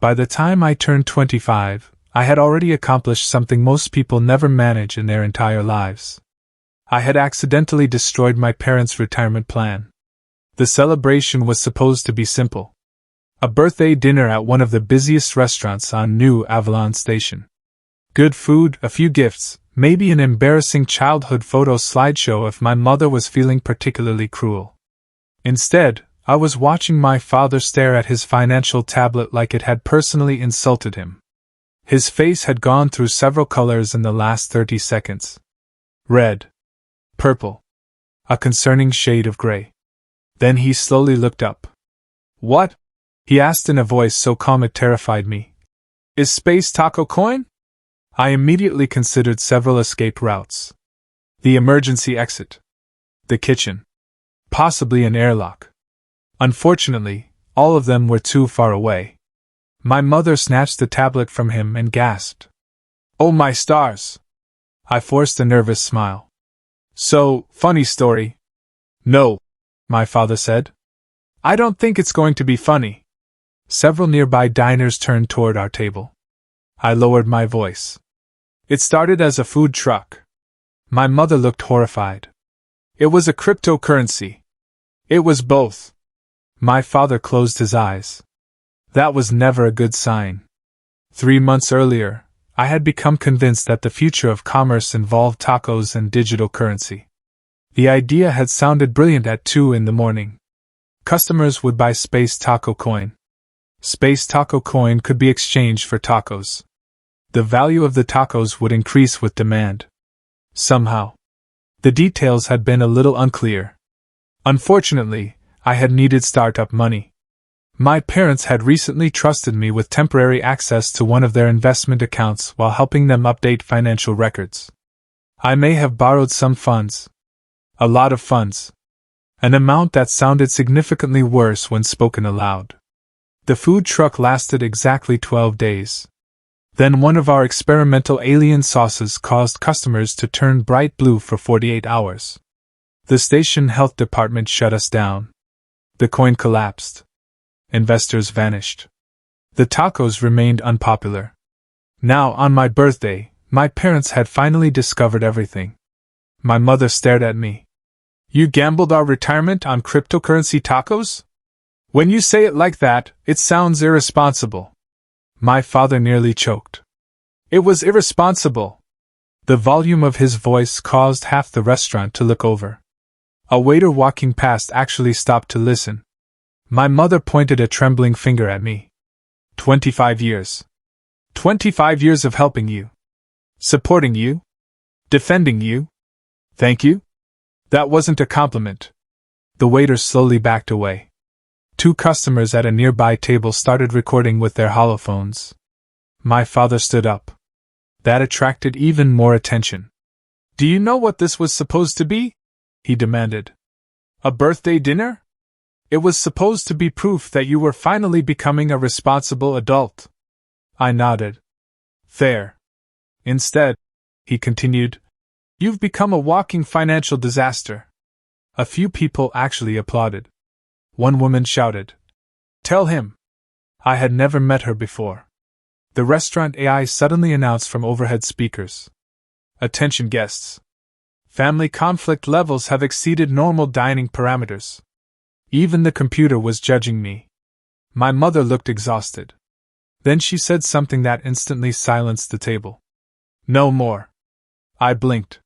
By the time I turned 25, I had already accomplished something most people never manage in their entire lives. I had accidentally destroyed my parents' retirement plan. The celebration was supposed to be simple. A birthday dinner at one of the busiest restaurants on New Avalon Station. Good food, a few gifts, maybe an embarrassing childhood photo slideshow if my mother was feeling particularly cruel. Instead, I was watching my father stare at his financial tablet like it had personally insulted him. His face had gone through several colors in the last 30 seconds. Red. Purple. A concerning shade of gray. Then he slowly looked up. "What?" he asked in a voice so calm it terrified me. "Is space taco coin?" I immediately considered several escape routes. The emergency exit. The kitchen. Possibly an airlock. Unfortunately, all of them were too far away. My mother snatched the tablet from him and gasped. "Oh my stars!" I forced a nervous smile. "So, funny story." "No," my father said. "I don't think it's going to be funny." Several nearby diners turned toward our table. I lowered my voice. "It started as a food truck." My mother looked horrified. "It was a cryptocurrency." "It was both." My father closed his eyes. That was never a good sign. 3 months earlier, I had become convinced that the future of commerce involved tacos and digital currency. The idea had sounded brilliant at 2 in the morning. Customers would buy Space Taco Coin. Space Taco Coin could be exchanged for tacos. The value of the tacos would increase with demand. Somehow. The details had been a little unclear. Unfortunately, I had needed startup money. My parents had recently trusted me with temporary access to one of their investment accounts while helping them update financial records. I may have borrowed some funds. A lot of funds. An amount that sounded significantly worse when spoken aloud. The food truck lasted exactly 12 days. Then one of our experimental alien sauces caused customers to turn bright blue for 48 hours. The station health department shut us down. The coin collapsed. Investors vanished. The tacos remained unpopular. Now, on my birthday, my parents had finally discovered everything. My mother stared at me. "You gambled our retirement on cryptocurrency tacos? When you say it like that, it sounds irresponsible." My father nearly choked. "It was irresponsible." The volume of his voice caused half the restaurant to look over. A waiter walking past actually stopped to listen. My mother pointed a trembling finger at me. 25 years. 25 years of helping you. Supporting you. Defending you. Thank you? That wasn't a compliment. The waiter slowly backed away. 2 customers at a nearby table started recording with their holophones. My father stood up. That attracted even more attention. "Do you know what this was supposed to be?" he demanded. "A birthday dinner? It was supposed to be proof that you were finally becoming a responsible adult." I nodded. "Fair. Instead," he continued, "you've become a walking financial disaster." A few people actually applauded. One woman shouted, "Tell him." I had never met her before. The restaurant AI suddenly announced from overhead speakers. "Attention guests. Family conflict levels have exceeded normal dining parameters." Even the computer was judging me. My mother looked exhausted. Then she said something that instantly silenced the table. "No more." I blinked.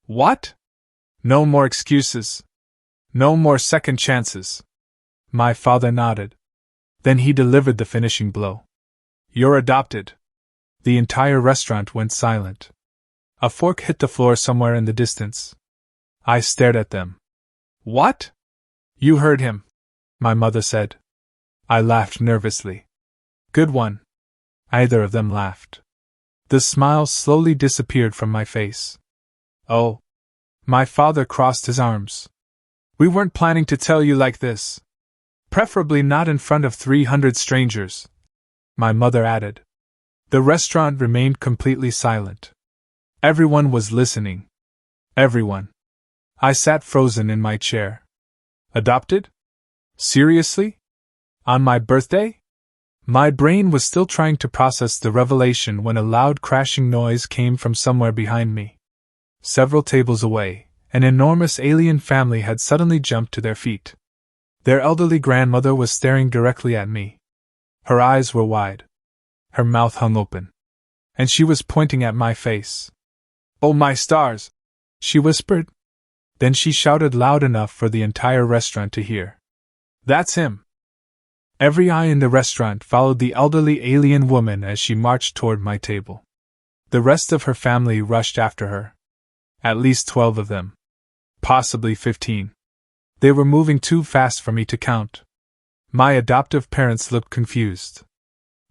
"What?" "No more excuses. No more second chances." My father nodded. Then he delivered the finishing blow. "You're adopted." The entire restaurant went silent. A fork hit the floor somewhere in the distance. I stared at them. "What?" "You heard him," my mother said. I laughed nervously. "Good one." Either of them laughed. The smile slowly disappeared from my face. "Oh." My father crossed his arms. "We weren't planning to tell you like this. Preferably not in front of 300 strangers," my mother added. The restaurant remained completely silent. Everyone was listening. Everyone. I sat frozen in my chair. Adopted? Seriously? On my birthday? My brain was still trying to process the revelation when a loud crashing noise came from somewhere behind me. Several tables away, an enormous alien family had suddenly jumped to their feet. Their elderly grandmother was staring directly at me. Her eyes were wide. Her mouth hung open. And she was pointing at my face. "Oh my stars!" she whispered. Then she shouted loud enough for the entire restaurant to hear. "That's him!" Every eye in the restaurant followed the elderly alien woman as she marched toward my table. The rest of her family rushed after her. At least 12 of them. Possibly 15. They were moving too fast for me to count. My adoptive parents looked confused.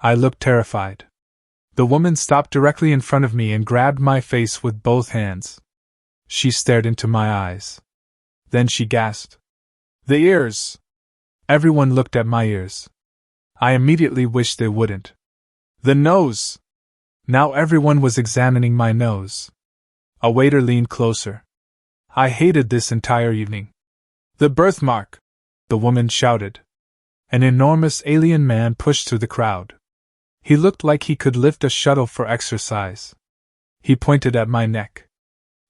I looked terrified. The woman stopped directly in front of me and grabbed my face with both hands. She stared into my eyes. Then she gasped. "The ears!" Everyone looked at my ears. I immediately wished they wouldn't. "The nose!" Now everyone was examining my nose. A waiter leaned closer. I hated this entire evening. "The birthmark!" the woman shouted. An enormous alien man pushed through the crowd. He looked like he could lift a shuttle for exercise. He pointed at my neck.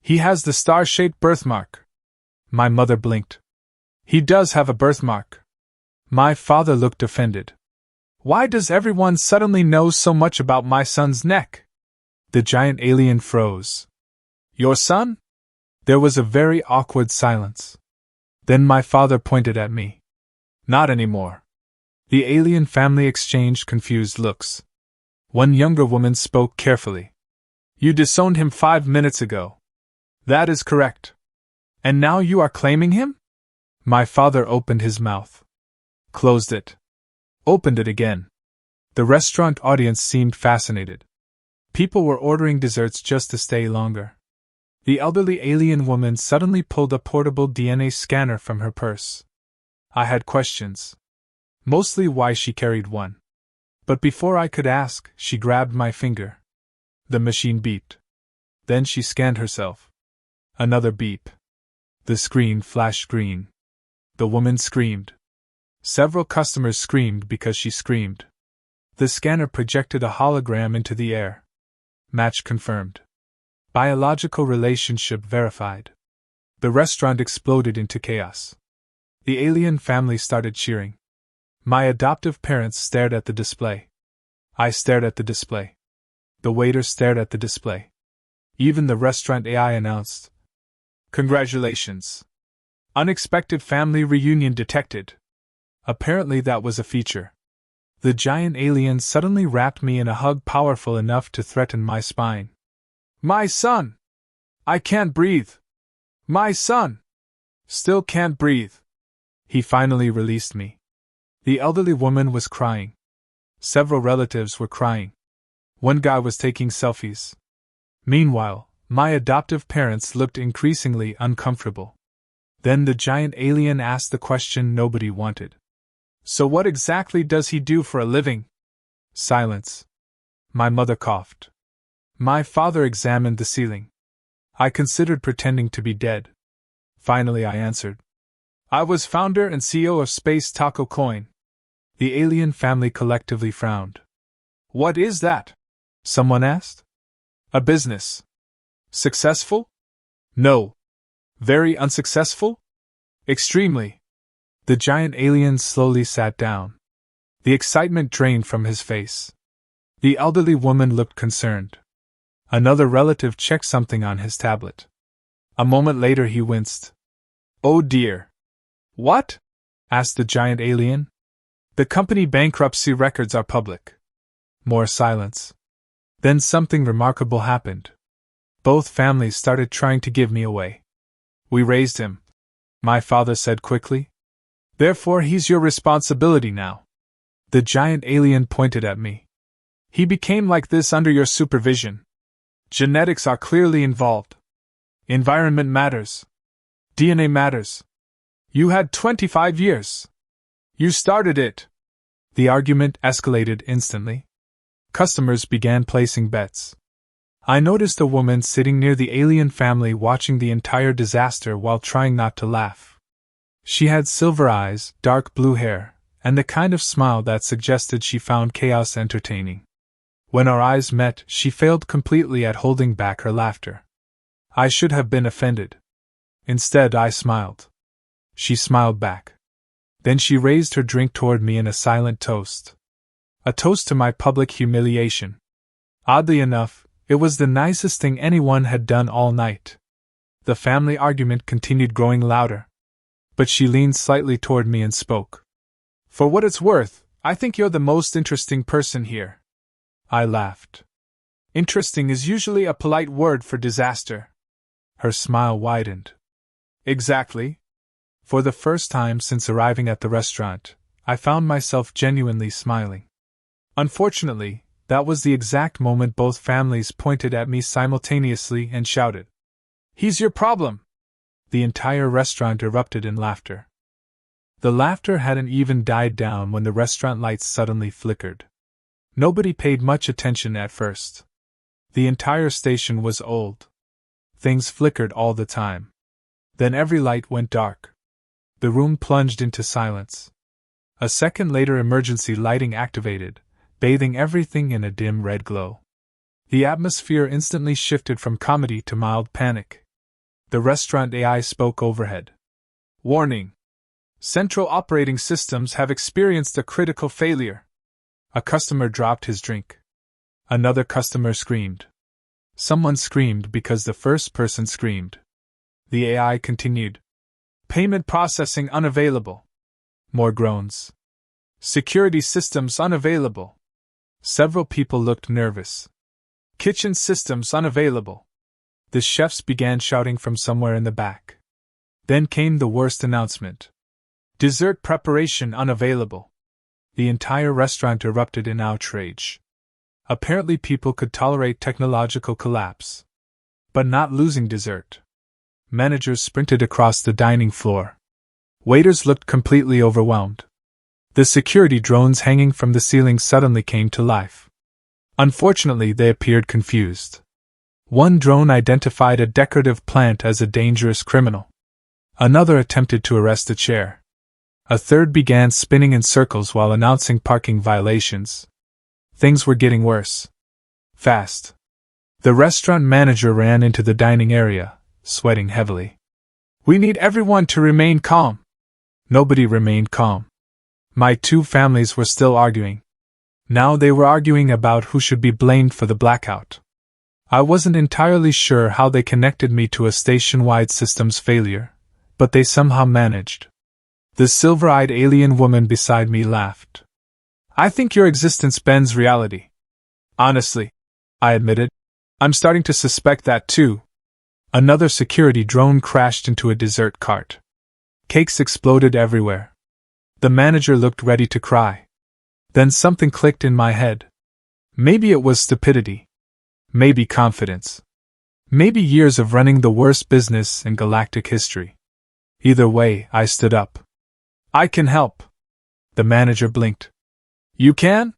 "He has the star-shaped birthmark." My mother blinked. "He does have a birthmark." My father looked offended. "Why does everyone suddenly know so much about my son's neck?" The giant alien froze. "Your son?" There was a very awkward silence. Then my father pointed at me. "Not anymore." The alien family exchanged confused looks. One younger woman spoke carefully. "You disowned him 5 minutes ago." "That is correct." "And now you are claiming him?" My father opened his mouth. Closed it. Opened it again. The restaurant audience seemed fascinated. People were ordering desserts just to stay longer. The elderly alien woman suddenly pulled a portable DNA scanner from her purse. I had questions. Mostly why she carried one. But before I could ask, she grabbed my finger. The machine beeped. Then she scanned herself. Another beep. The screen flashed green. The woman screamed. Several customers screamed because she screamed. The scanner projected a hologram into the air. Match confirmed. Biological relationship verified. The restaurant exploded into chaos. The alien family started cheering. My adoptive parents stared at the display. I stared at the display. The waiter stared at the display. Even the restaurant AI announced, "Congratulations! Unexpected family reunion detected." Apparently that was a feature. The giant alien suddenly wrapped me in a hug powerful enough to threaten my spine. "My son! I can't breathe! My son! Still can't breathe!" He finally released me. The elderly woman was crying. Several relatives were crying. One guy was taking selfies. Meanwhile, my adoptive parents looked increasingly uncomfortable. Then the giant alien asked the question nobody wanted. "So what exactly does he do for a living?" Silence. My mother coughed. My father examined the ceiling. I considered pretending to be dead. Finally I answered. "I was founder and CEO of Space Taco Coin." The alien family collectively frowned. "What is that?" someone asked. "A business." "Successful?" "No." "Very unsuccessful?" "Extremely." The giant alien slowly sat down. The excitement drained from his face. The elderly woman looked concerned. Another relative checked something on his tablet. A moment later he winced. "Oh dear." "What?" asked the giant alien. "The company bankruptcy records are public." More silence. Then something remarkable happened. Both families started trying to give me away. "We raised him," my father said quickly. "Therefore he's your responsibility now." The giant alien pointed at me. "He became like this under your supervision. Genetics are clearly involved. Environment matters. DNA matters. You had 25 years. You started it." The argument escalated instantly. Customers began placing bets. I noticed a woman sitting near the alien family watching the entire disaster while trying not to laugh. She had silver eyes, dark blue hair, and the kind of smile that suggested she found chaos entertaining. When our eyes met, she failed completely at holding back her laughter. I should have been offended. Instead, I smiled. She smiled back. Then she raised her drink toward me in a silent toast. A toast to my public humiliation. Oddly enough, it was the nicest thing anyone had done all night. The family argument continued growing louder. But she leaned slightly toward me and spoke. For what it's worth, I think you're the most interesting person here. I laughed. Interesting is usually a polite word for disaster. Her smile widened. Exactly. For the first time since arriving at the restaurant, I found myself genuinely smiling. Unfortunately, that was the exact moment both families pointed at me simultaneously and shouted, "He's your problem!" The entire restaurant erupted in laughter. The laughter hadn't even died down when the restaurant lights suddenly flickered. Nobody paid much attention at first. The entire station was old. Things flickered all the time. Then every light went dark. The room plunged into silence. A second later, emergency lighting activated, bathing everything in a dim red glow. The atmosphere instantly shifted from comedy to mild panic. The restaurant AI spoke overhead. Warning! Central operating systems have experienced a critical failure. A customer dropped his drink. Another customer screamed. Someone screamed because the first person screamed. The AI continued. Payment processing unavailable. More groans. Security systems unavailable. Several people looked nervous. Kitchen systems unavailable. The chefs began shouting from somewhere in the back. Then came the worst announcement. Dessert preparation unavailable. The entire restaurant erupted in outrage. Apparently people could tolerate technological collapse. But not losing dessert. Managers sprinted across the dining floor. Waiters looked completely overwhelmed. The security drones hanging from the ceiling suddenly came to life. Unfortunately, they appeared confused. One drone identified a decorative plant as a dangerous criminal. Another attempted to arrest a chair. A third began spinning in circles while announcing parking violations. Things were getting worse. Fast. The restaurant manager ran into the dining area, sweating heavily. We need everyone to remain calm. Nobody remained calm. My two families were still arguing. Now they were arguing about who should be blamed for the blackout. I wasn't entirely sure how they connected me to a station-wide systems failure, but they somehow managed. The silver-eyed alien woman beside me laughed. I think your existence bends reality. Honestly, I admitted, I'm starting to suspect that too. Another security drone crashed into a dessert cart. Cakes exploded everywhere. The manager looked ready to cry. Then something clicked in my head. Maybe it was stupidity. Maybe confidence. Maybe years of running the worst business in galactic history. Either way, I stood up. I can help. The manager blinked. You can?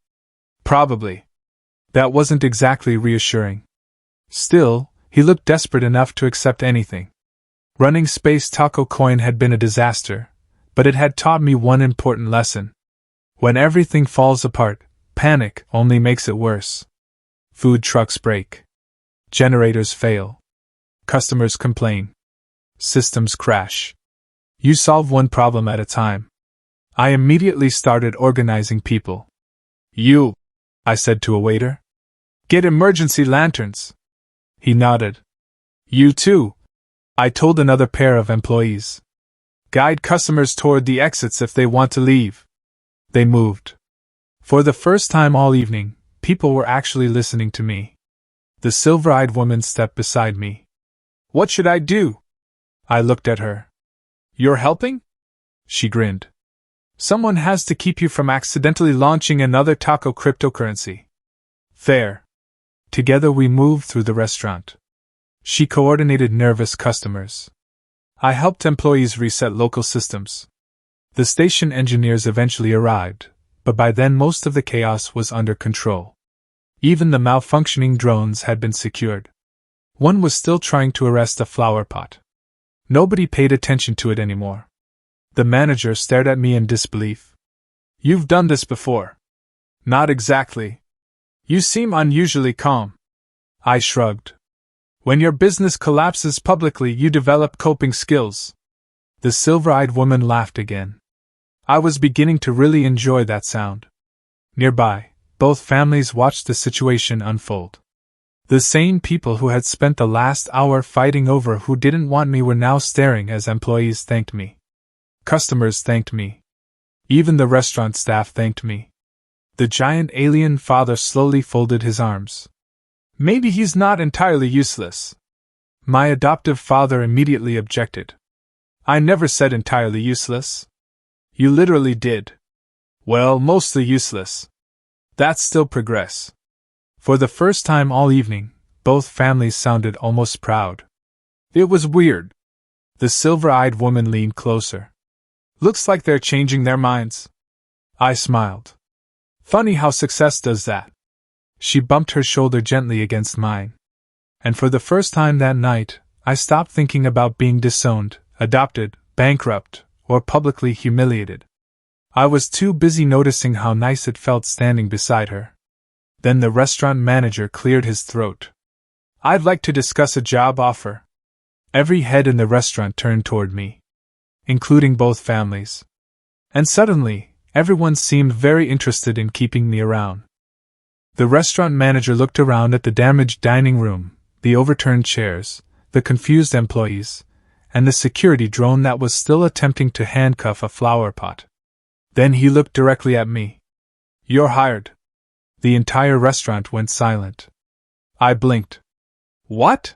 Probably. That wasn't exactly reassuring. Still, he looked desperate enough to accept anything. Running Space Taco Coin had been a disaster, but it had taught me one important lesson. When everything falls apart, panic only makes it worse. Food trucks break. Generators fail. Customers complain. Systems crash. You solve one problem at a time. I immediately started organizing people. You, I said to a waiter. Get emergency lanterns. He nodded. You too, I told another pair of employees. Guide customers toward the exits if they want to leave. They moved. For the first time all evening, people were actually listening to me. The silver-eyed woman stepped beside me. What should I do? I looked at her. You're helping? She grinned. Someone has to keep you from accidentally launching another taco cryptocurrency. Fair. Together we moved through the restaurant. She coordinated nervous customers. I helped employees reset local systems. The station engineers eventually arrived, but by then most of the chaos was under control. Even the malfunctioning drones had been secured. One was still trying to arrest a flower pot. Nobody paid attention to it anymore. The manager stared at me in disbelief. You've done this before. Not exactly. You seem unusually calm. I shrugged. When your business collapses publicly, you develop coping skills. The silver-eyed woman laughed again. I was beginning to really enjoy that sound. Nearby, both families watched the situation unfold. The same people who had spent the last hour fighting over who didn't want me were now staring as employees thanked me. Customers thanked me. Even the restaurant staff thanked me. The giant alien father slowly folded his arms. Maybe he's not entirely useless. My adoptive father immediately objected. I never said entirely useless. You literally did. Well, mostly useless. That's still progress. For the first time all evening, both families sounded almost proud. It was weird. The silver-eyed woman leaned closer. Looks like they're changing their minds. I smiled. Funny how success does that. She bumped her shoulder gently against mine. And for the first time that night, I stopped thinking about being disowned, adopted, bankrupt, or publicly humiliated. I was too busy noticing how nice it felt standing beside her. Then the restaurant manager cleared his throat. I'd like to discuss a job offer. Every head in the restaurant turned toward me, including both families. And suddenly, everyone seemed very interested in keeping me around. The restaurant manager looked around at the damaged dining room, the overturned chairs, the confused employees, and the security drone that was still attempting to handcuff a flower pot. Then he looked directly at me. You're hired. The entire restaurant went silent. I blinked. What?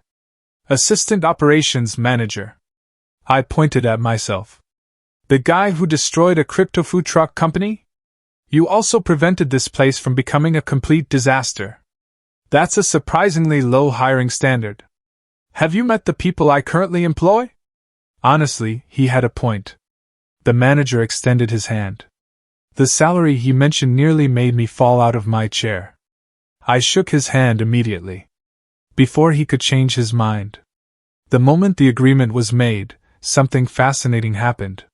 Assistant Operations Manager. I pointed at myself. The guy who destroyed a crypto food truck company? You also prevented this place from becoming a complete disaster. That's a surprisingly low hiring standard. Have you met the people I currently employ? Honestly, he had a point. The manager extended his hand. The salary he mentioned nearly made me fall out of my chair. I shook his hand immediately. Before he could change his mind. The moment the agreement was made, something fascinating happened.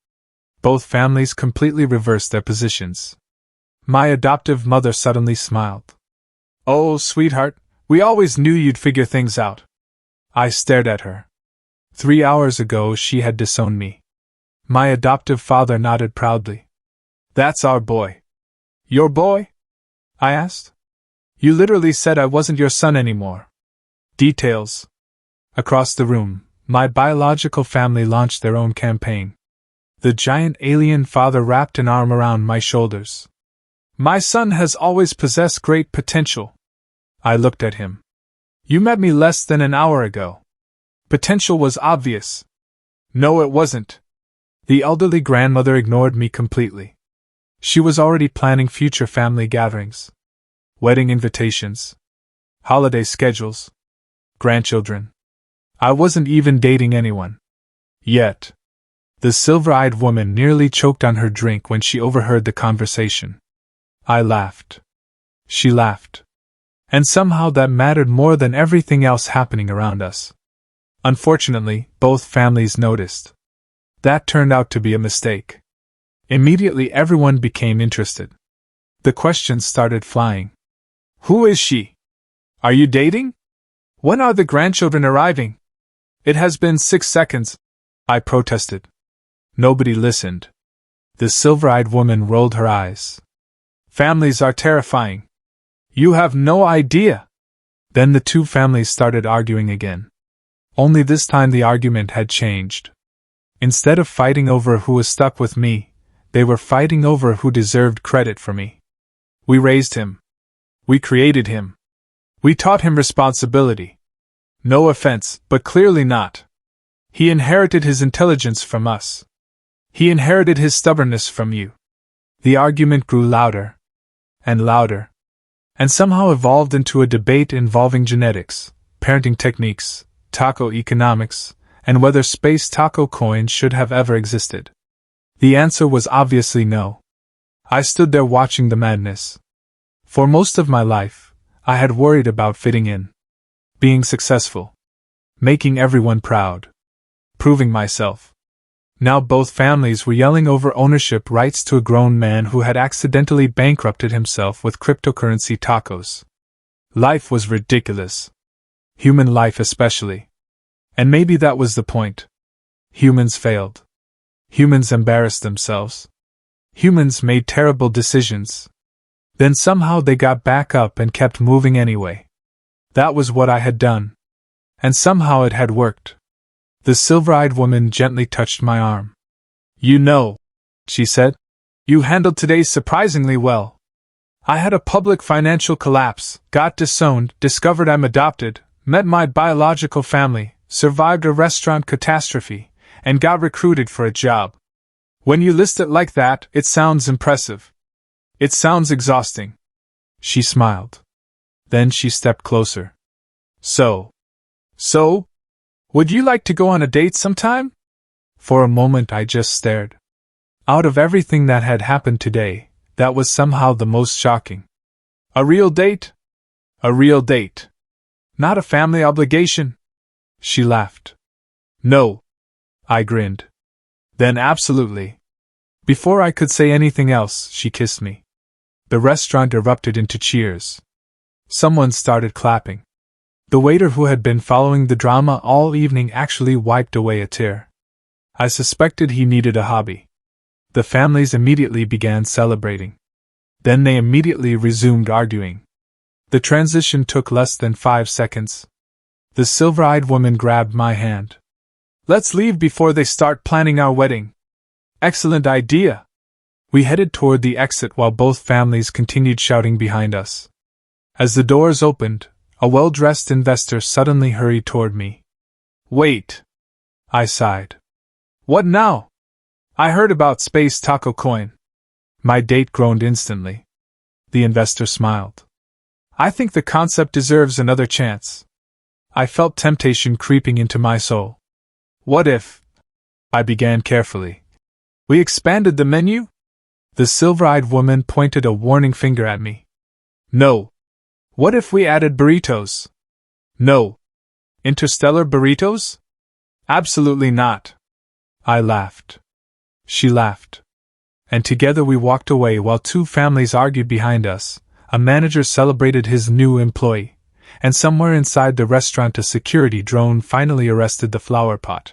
Both families completely reversed their positions. My adoptive mother suddenly smiled. Oh, sweetheart, we always knew you'd figure things out. I stared at her. 3 hours ago she had disowned me. My adoptive father nodded proudly. That's our boy. Your boy? I asked. You literally said I wasn't your son anymore. Details. Across the room, my biological family launched their own campaign. The giant alien father wrapped an arm around my shoulders. My son has always possessed great potential. I looked at him. You met me less than an hour ago. Potential was obvious. No, it wasn't. The elderly grandmother ignored me completely. She was already planning future family gatherings. Wedding invitations. Holiday schedules. Grandchildren. I wasn't even dating anyone. Yet. The silver-eyed woman nearly choked on her drink when she overheard the conversation. I laughed. She laughed. And somehow that mattered more than everything else happening around us. Unfortunately, both families noticed. That turned out to be a mistake. Immediately everyone became interested. The questions started flying. Who is she? Are you dating? When are the grandchildren arriving? It has been 6 seconds, I protested. Nobody listened. The silver-eyed woman rolled her eyes. Families are terrifying. You have no idea. Then the two families started arguing again. Only this time the argument had changed. Instead of fighting over who was stuck with me, they were fighting over who deserved credit for me. We raised him. We created him. We taught him responsibility. No offense, but clearly not. He inherited his intelligence from us. He inherited his stubbornness from you. The argument grew louder. And louder. And somehow evolved into a debate involving genetics, parenting techniques, taco economics, and whether space taco coins should have ever existed. The answer was obviously no. I stood there watching the madness. For most of my life, I had worried about fitting in. Being successful. Making everyone proud. Proving myself. Now both families were yelling over ownership rights to a grown man who had accidentally bankrupted himself with cryptocurrency tacos. Life was ridiculous. Human life especially. And maybe that was the point. Humans failed. Humans embarrassed themselves. Humans made terrible decisions. Then somehow they got back up and kept moving anyway. That was what I had done. And somehow it had worked. The silver-eyed woman gently touched my arm. "You know," she said, "you handled today surprisingly well. I had a public financial collapse, got disowned, discovered I'm adopted, met my biological family, survived a restaurant catastrophe, and got recruited for a job. When you list it like that, it sounds impressive. It sounds exhausting." She smiled. Then she stepped closer. So, would you like to go on a date sometime?" For a moment I just stared. Out of everything that had happened today, that was somehow the most shocking. A real date? A real date. Not a family obligation? She laughed. No. I grinned. Then absolutely. Before I could say anything else, she kissed me. The restaurant erupted into cheers. Someone started clapping. The waiter who had been following the drama all evening actually wiped away a tear. I suspected he needed a hobby. The families immediately began celebrating. Then they immediately resumed arguing. The transition took less than 5 seconds. The silver-eyed woman grabbed my hand. "Let's leave before they start planning our wedding." "Excellent idea." We headed toward the exit while both families continued shouting behind us. As the doors opened, a well-dressed investor suddenly hurried toward me. "Wait," I sighed. "What now?" "I heard about Space Taco Coin." My date groaned instantly. The investor smiled. "I think the concept deserves another chance." I felt temptation creeping into my soul. "What if," I began carefully, "we expanded the menu?" The silver-eyed woman pointed a warning finger at me. "No." "What if we added burritos?" "No." "Interstellar burritos?" "Absolutely not." I laughed. She laughed. And together we walked away while two families argued behind us. A manager celebrated his new employee, and somewhere inside the restaurant a security drone finally arrested the flower pot.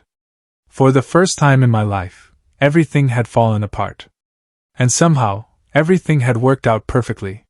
For the first time in my life, everything had fallen apart. And somehow, everything had worked out perfectly.